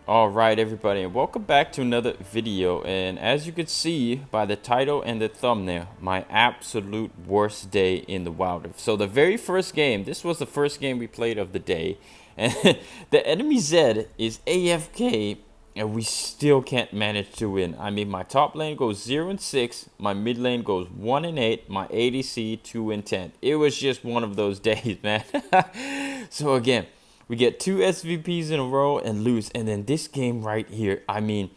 Alright everybody, and welcome back to another video. And as you can see by the title and the thumbnail, my absolute worst day in the Wildrift. So the very first game, this was the first game we played of the day, and the enemy Z is AFK and we still can't manage to win. I mean, my top lane goes 0-6, my mid lane goes 1-8, my ADC 2-10. It was just one of those days, man. So again, we get 2 SVP'S in a row and lose. And then this game right here, I mean,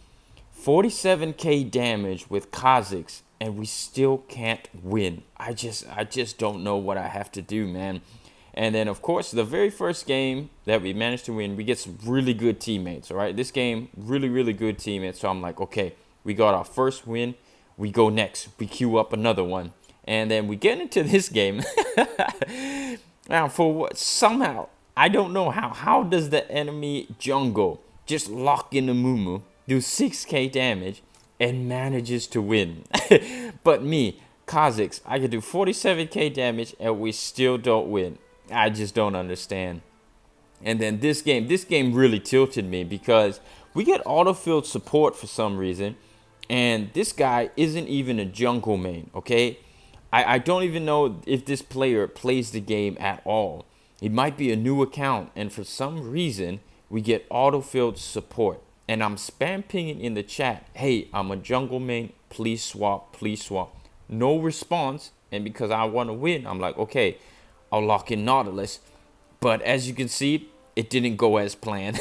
47k damage with Kha'Zix and we still can't win. I just don't know what I have to do, man. And then, of course, the very first game that we managed to win, we get some really good teammates, all right? This game, really good teammates. So I'm like, okay, we got our first win. We go next. We queue up another one. And then we get into this game. Now, for what? Somehow, I don't know how does the enemy jungle just lock in the Mumu, do 6k damage, and manages to win? But me, Kha'Zix, I can do 47k damage, and we still don't win. I just don't understand. And then this game really tilted me because we get autofilled support for some reason, and this guy isn't even a jungle main, okay? I don't even know if this player plays the game at all. It might be a new account, and for some reason, we get autofilled support. And I'm spam pinging in the chat, hey, I'm a jungle main, please swap, please swap. No response, and because I want to win, I'm like, okay, I'll lock in Nautilus. But as you can see, it didn't go as planned.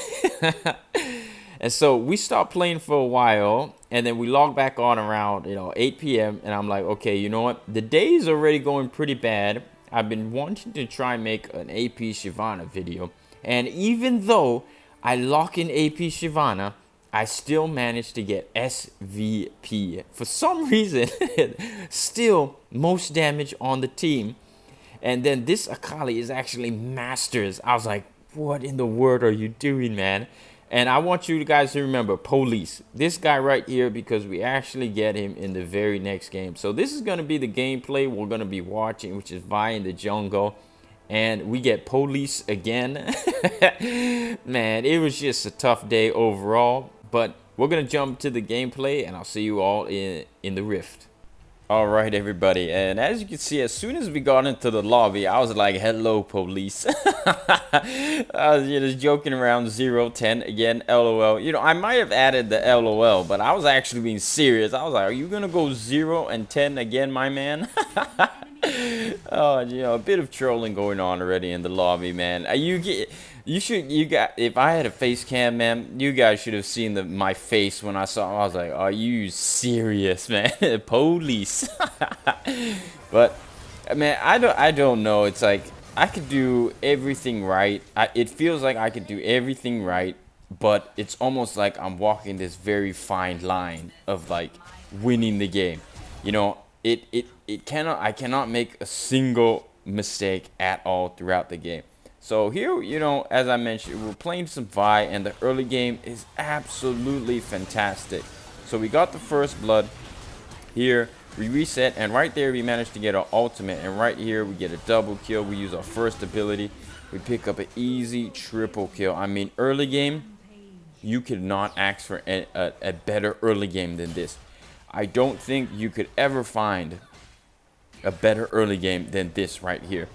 And so we stopped playing for a while, and then we logged back on around 8 p.m. And I'm like, okay, you know what? The day is already going pretty bad. I've been wanting to try and make an AP Shyvana video. And even though I lock in AP Shyvana, I still managed to get SVP. For some reason, still most damage on the team. And then this Akali is actually Masters. I was like, what in the world are you doing, man? And I want you guys to remember, Police. This guy right here, because we actually get him in the very next game. So this is going to be the gameplay we're going to be watching, which is Vi in the jungle. And we get Police again. Man, it was just a tough day overall. But we're going to jump to the gameplay, and I'll see you all in the Rift. Alright everybody, and as you can see, as soon as we got into the lobby, I was like, hello police. I was just joking around 0-10 again, LOL. I might have added the LOL, but I was actually being serious. I was like, are you gonna go 0-10 again, my man? Oh, a bit of trolling going on already in the lobby, man. If I had a face cam, man, you guys should have seen my face when I saw him. I was like, are you serious, man? Police. But man, I don't know. It's like I could do everything right. It feels like I could do everything right, but it's almost like I'm walking this very fine line of like winning the game. I cannot make a single mistake at all throughout the game. So here, as I mentioned, we're playing some Vi, and the early game is absolutely fantastic. So we got the first blood here, we reset, and right there we managed to get our ultimate, and right here we get a double kill. We use our first ability, we pick up an easy triple kill. I mean, early game, you could not ask for a better early game than this. I don't think you could ever find a better early game than this right here.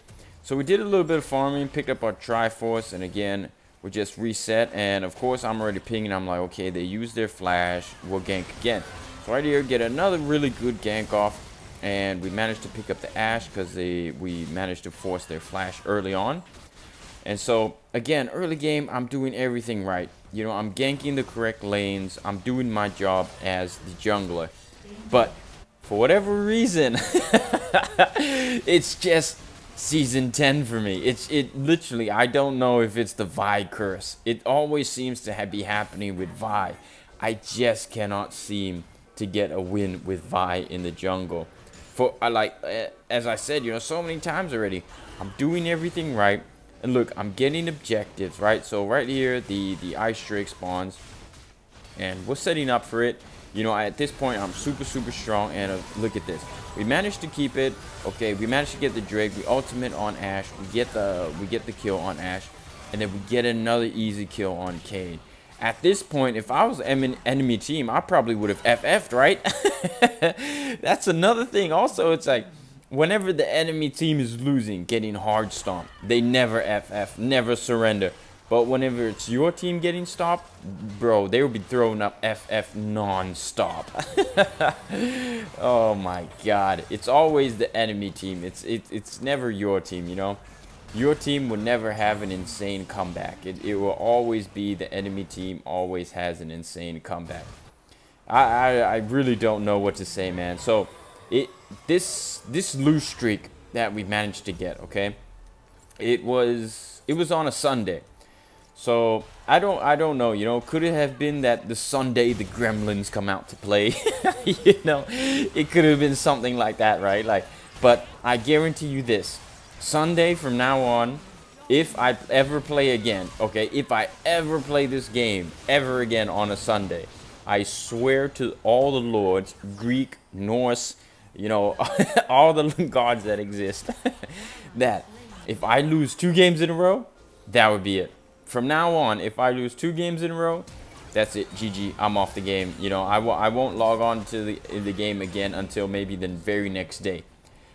So we did a little bit of farming, picked up our Triforce, and again, we just reset. And of course, I'm already pinging. I'm like, okay, they use their flash. We'll gank again. So right here, get another really good gank off. And we managed to pick up the Ashe because we managed to force their flash early on. And so, again, early game, I'm doing everything right. I'm ganking the correct lanes. I'm doing my job as the jungler. But for whatever reason, it's just season 10 for me. It literally, I don't know if it's the Vi curse. It always seems to be happening with Vi. I just cannot seem to get a win with Vi in the jungle. As I said, so many times already, I'm doing everything right. And look, I'm getting objectives, right? So right here, the Ice Drake spawns, and we're setting up for it. At this point, I'm super strong, and look at this. We managed to keep it. Okay, we managed to get the Drake. We ultimate on Ashe. We get the kill on Ashe, and then we get another easy kill on Cade. At this point, if I was enemy team, I probably would have FF'd, right? That's another thing. Also, it's like, whenever the enemy team is losing, getting hard stomped, they never FF, never surrender. But whenever it's your team getting stopped, bro, they will be throwing up FF non-stop. Oh my god. It's always the enemy team. It's never your team, you know? Your team will never have an insane comeback. It will always be the enemy team always has an insane comeback. I really don't know what to say, man. So this lose streak that we managed to get, okay? It was on a Sunday. So I don't know, you know, could it have been that the Sunday the gremlins come out to play? You know, it could have been something like that, right? Like, but I guarantee you this, Sunday from now on, if I ever play again, okay, if I ever play this game ever again on a Sunday, I swear to all the lords, Greek, Norse, you know, all the gods that exist, that if I lose 2 games in a row, that would be it. From now on, if I lose 2 games in a row, that's it. GG. I'm off the game. You know, I won't log on to the game again until maybe the very next day.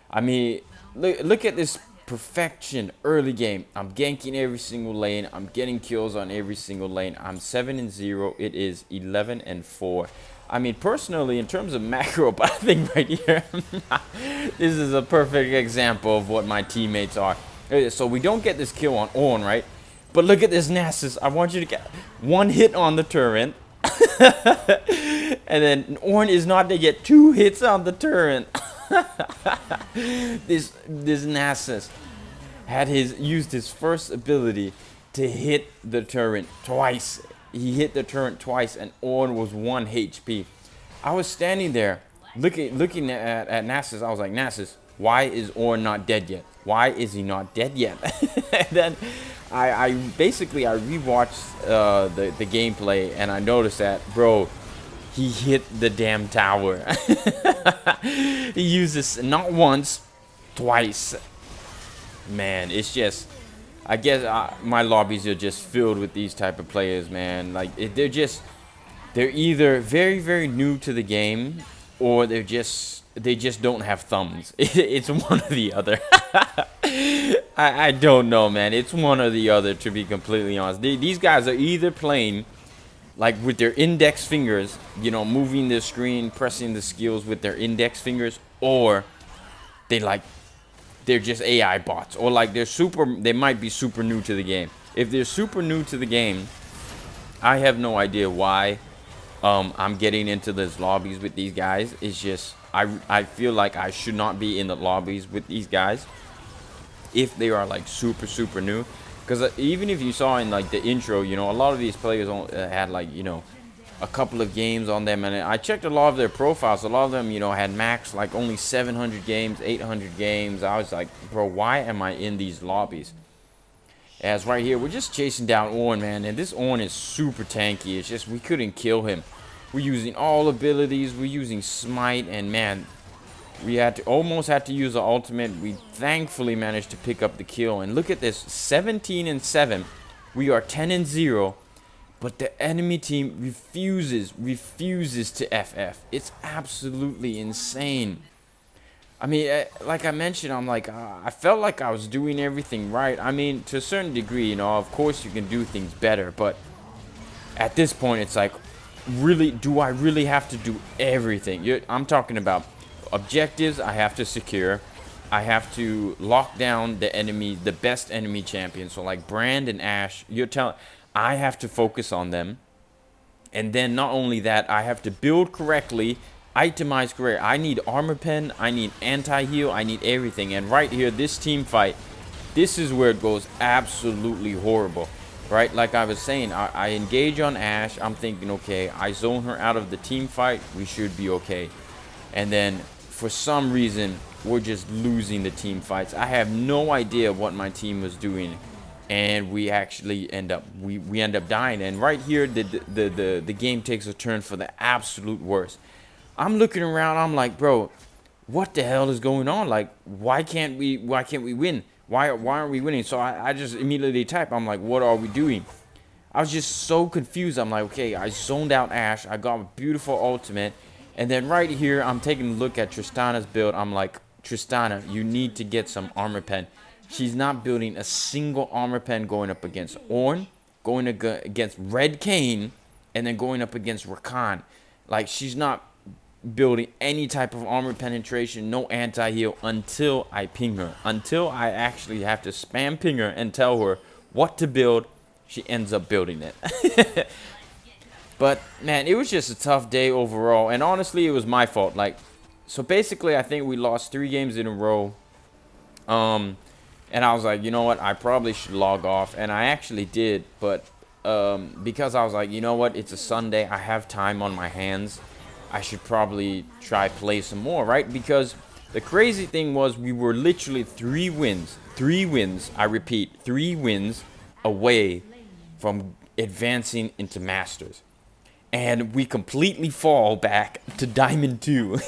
I mean, look at this perfection early game. I'm ganking every single lane. I'm getting kills on every single lane. I'm 7-0. It is 11-4. I mean, personally, in terms of macro, but I think right here, this is a perfect example of what my teammates are. So we don't get this kill on Orn, right? But look at this Nasus. I want you to get 1 hit on the turret. And then Orn is not to get 2 hits on the turret. This Nasus had used his first ability to hit the turret twice. He hit the turret twice and Orn was 1 HP. I was standing there looking at Nasus. I was like, Nasus, why is Orn not dead yet? Why is he not dead yet? And then I basically rewatched the gameplay and I noticed that, bro, he hit the damn tower. He used this not once, twice. Man, it's just, I guess my lobbies are just filled with these type of players, man. Like they're either very, very new to the game, or they just don't have thumbs. It's one or the other. I don't know, man. It's one or the other, to be completely honest. These guys are either playing like with their index fingers, you know, moving the screen, pressing the skills with their index fingers, or they're just AI bots, or like they might be super new to the game. If they're super new to the game, I have no idea why I'm getting into those lobbies with these guys. It's just I feel like I should not be in the lobbies with these guys if they are like super new. Because even if you saw in like the intro, you know, a lot of these players had like, you know, a couple of games on them, and I checked a lot of their profiles. A lot of them, you know, had max like only 700 games, 800 games. I was like, bro, why am I in these lobbies? As right here, we're just chasing down Orn, man, and this Orn is super tanky. It's just we couldn't kill him. We're using all abilities. We're using smite, and man, we almost had to use the ultimate. We thankfully managed to pick up the kill. And look at this, 17-7. We are 10-0, but the enemy team refuses to FF. It's absolutely insane. I mean, like I mentioned, I'm like, I felt like I was doing everything right. I mean, to a certain degree, you know, of course you can do things better, but at this point, it's like, really, do I really have to do everything? I'm talking about objectives I have to secure. I have to lock down the best enemy champion. So like Brand and Ashe, I have to focus on them. And then not only that, I have to build correctly, itemize correctly. I need armor pen, I need anti-heal, I need everything. And right here, this team fight, this is where it goes absolutely horrible. Right, like I was saying, I engage on Ashe. I'm thinking, okay, I zone her out of the team fight, we should be okay. And then for some reason, we're just losing the team fights. I have no idea what my team was doing, and we actually end up dying. And right here, the game takes a turn for the absolute worst. I'm looking around, I'm like, bro, what the hell is going on? Like, why can't we win? Why aren't we winning? So I just immediately type, I'm like, what are we doing? I was just so confused. I'm like, okay, I zoned out Ashe. I got a beautiful ultimate. And then right here, I'm taking a look at Tristana's build. I'm like, Tristana, you need to get some armor pen. She's not building a single armor pen going up against Ornn, going against Red Kayn, and then going up against Rakan. Like, she's not building any type of armor penetration, no anti-heal until I ping her. Until I actually have to spam ping her and tell her what to build, she ends up building it. But, man, it was just a tough day overall. And honestly, it was my fault. Like, so basically, I think we lost 3 games in a row. And I was like, you know what? I probably should log off. And I actually did. But because I was like, you know what? It's a Sunday. I have time on my hands. I should probably try play some more, right? Because the crazy thing was we were literally 3 wins. 3 wins. I repeat, 3 wins away from advancing into Masters. And we completely fall back to Diamond 2.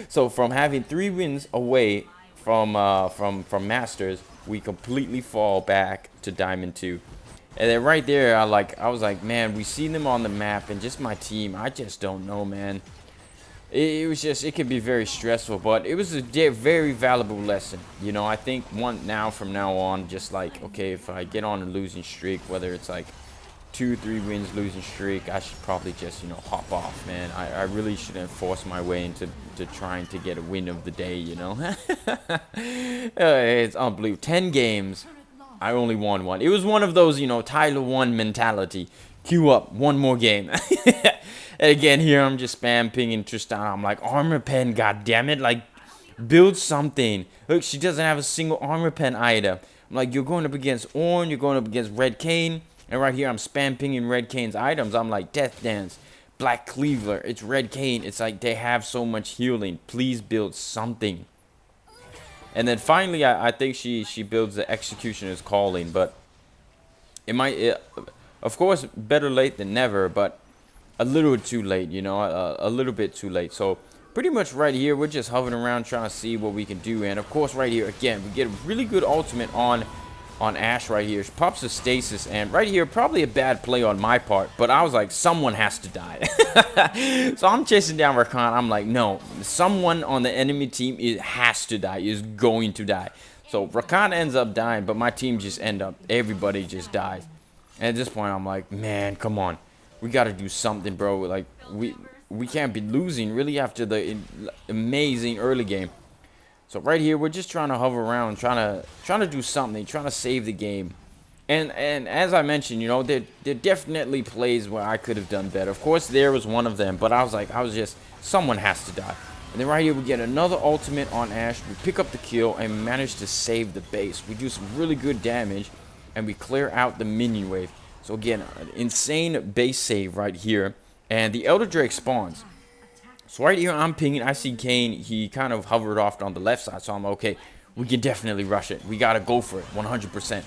So from having 3 wins away from Masters, we completely fall back to Diamond 2. And then right there, I was like, man, we see them on the map, and just my team, I just don't know, man. It was just, it could be very stressful, but it was a very valuable lesson. You know, I think from now on, just like, okay, if I get on a losing streak, whether it's like 2-3 wins losing streak, I should probably just, you know, hop off, man. I really shouldn't force my way into trying to get a win of the day, you know. It's unbelievable. 10 games, I only won 1. It was one of those, you know, Tyler 1 mentality. Queue up, 1 more game. And again, here I'm just spam pinging Tristana. I'm like, armor pen, goddammit, like, build something. Look, she doesn't have a single armor pen item. I'm like, you're going up against Ornn, you're going up against Red Kayn. And right here, I'm spam pinging Red Kayn's items. I'm like, Death Dance, Black Cleaver, it's Red Kayn. It's like, they have so much healing. Please build something. And then finally, I think she builds the Executioner's Calling. But of course, better late than never. But a little too late, you know, a little bit too late. So pretty much right here, we're just hovering around trying to see what we can do. And of course, right here, again, we get a really good ultimate on Ashe right here. She pops the stasis, and right here, probably a bad play on my part, but I was like, someone has to die. So I'm chasing down Rakan. I'm like, no, someone on the enemy team has to die, is going to die. So Rakan ends up dying, but my team just everybody just dies. And at this point, I'm like, man, come on. We got to do something, bro. Like, we can't be losing, really, after the amazing early game. So right here, we're just trying to hover around, trying to do something, trying to save the game. And as I mentioned, you know, there definitely plays where I could have done better. Of course, there was one of them, but I was just, someone has to die. And then right here, we get another ultimate on Ashe. We pick up the kill and manage to save the base. We do some really good damage, and we clear out the minion wave. So again, an insane base save right here. And the Elder Drake spawns. So right here, I'm pinging. I see Kayn. He kind of hovered off on the left side. So I'm okay. We can definitely rush it. We got to go for it 100%.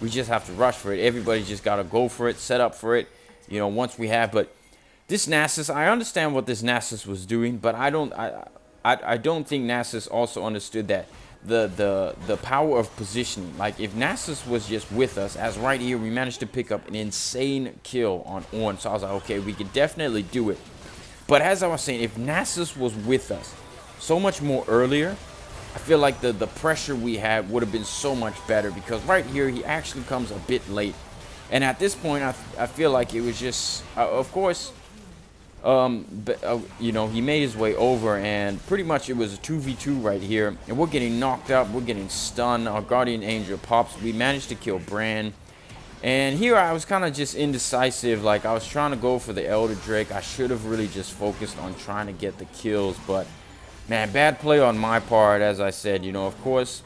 We just have to rush for it. Everybody just got to go for it, set up for it, you know, once we have. But this Nasus, I understand what this Nasus was doing, but I don't think Nasus also understood that the power of positioning. Like, if Nasus was just with us, as right here, we managed to pick up an insane kill on Ornn. So I was like, okay, we can definitely do it. But as I was saying, if Nasus was with us so much more earlier, I feel like the pressure we had would have been so much better, because right here, he actually comes a bit late. And at this point, I feel like it was just, of course, you know, he made his way over, and pretty much it was a 2v2 right here. And we're getting knocked up, we're getting stunned. Our Guardian Angel pops. We managed to kill Bran. And here I was kind of just indecisive. Like, I was trying to go for the Elder Drake. I should have really just focused on trying to get the kills. But, man, bad play on my part, as I said. You know, of course,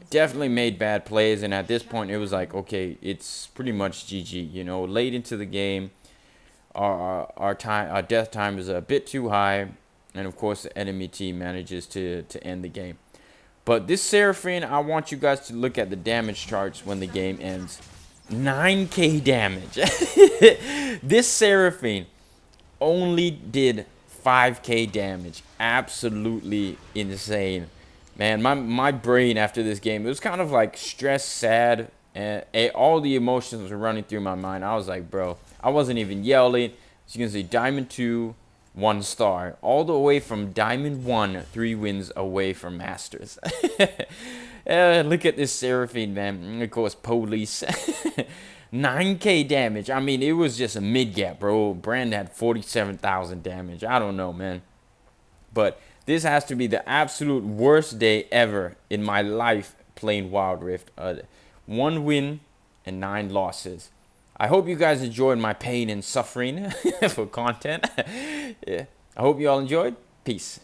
definitely made bad plays. And at this point, it was like, okay, it's pretty much GG. You know, late into the game, our death time is a bit too high. And, of course, the enemy team manages to end the game. But this Seraphine, I want you guys to look at the damage charts when the game ends. 9k damage. This Seraphine only did 5k damage. Absolutely insane, man. My brain after this game, it was kind of like stressed, sad, And all the emotions were running through my mind. I was like, bro, I wasn't even yelling. As you can see, Diamond 2, 1 star. All the way from Diamond 1, 3 wins away from Masters. Look at this Seraphine, man. Of course, Police. 9k damage. I mean, it was just a mid-gap, bro. Brand had 47,000 damage. I don't know, man. But this has to be the absolute worst day ever in my life playing Wildrift. 1 win and 9 losses. I hope you guys enjoyed my pain and suffering for content. Yeah. I hope you all enjoyed. Peace.